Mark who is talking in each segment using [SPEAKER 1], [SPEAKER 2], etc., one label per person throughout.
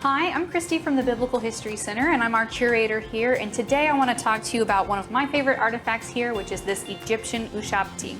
[SPEAKER 1] Hi, I'm Christy from the Biblical History Center, and I'm our curator here, and today I want to talk to you about one of my favorite artifacts here, which is this Egyptian Ushabti.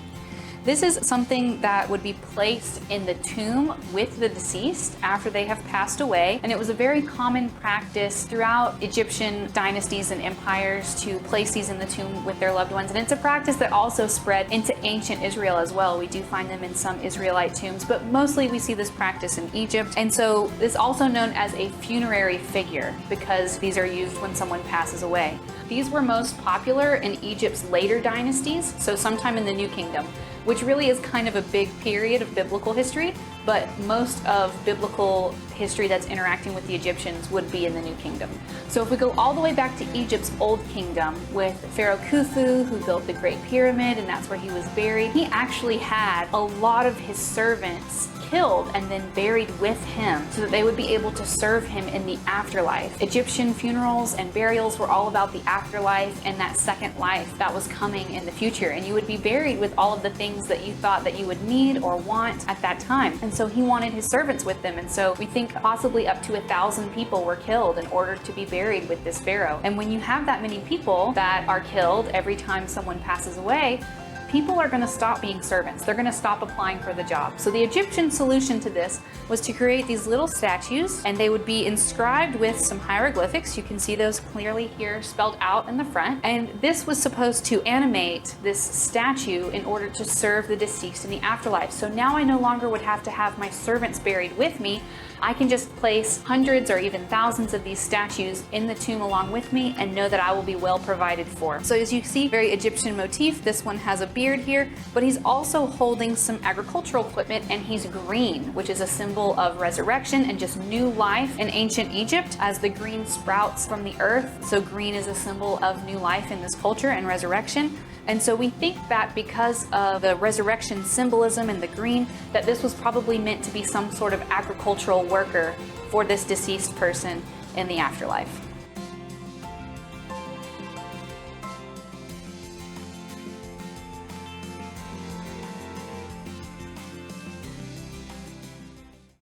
[SPEAKER 1] This is something that would be placed in the tomb with the deceased after they have passed away, and it was a very common practice throughout Egyptian dynasties and empires to place these in the tomb with their loved ones, and it's a practice that also spread into ancient Israel as well. We do find them in some Israelite tombs, but mostly we see this practice in Egypt, and so it's also known as a funerary figure because these are used when someone passes away. These were most popular in Egypt's later dynasties, so sometime in the New Kingdom, which really is kind of a big period of biblical history, but most of biblical history that's interacting with the Egyptians would be in the New Kingdom. So if we go all the way back to Egypt's Old Kingdom with Pharaoh Khufu, who built the Great Pyramid, and that's where he was buried, he actually had a lot of his servants killed and then buried with him so that they would be able to serve him in the afterlife. Egyptian funerals and burials were all about the afterlife and that second life that was coming in the future, and you would be buried with all of the things that you thought that you would need or want at that time. And so he wanted his servants with them, and so we think possibly up to 1,000 people were killed in order to be buried with this pharaoh. And when you have that many people that are killed every time someone passes away, people are going to stop being servants. They're going to stop applying for the job. So the Egyptian solution to this was to create these little statues, and they would be inscribed with some hieroglyphics. You can see those clearly here spelled out in the front. And this was supposed to animate this statue in order to serve the deceased in the afterlife. So now I no longer would have to have my servants buried with me. I can just place hundreds or even thousands of these statues in the tomb along with me and know that I will be well provided for. So as you see, very Egyptian motif. This one has a beard here, but he's also holding some agricultural equipment, and he's green, which is a symbol of resurrection and just new life in ancient Egypt as the green sprouts from the earth. So green is a symbol of new life in this culture and resurrection. And so we think that because of the resurrection symbolism and the green, that this was probably meant to be some sort of agricultural worker for this deceased person in the afterlife.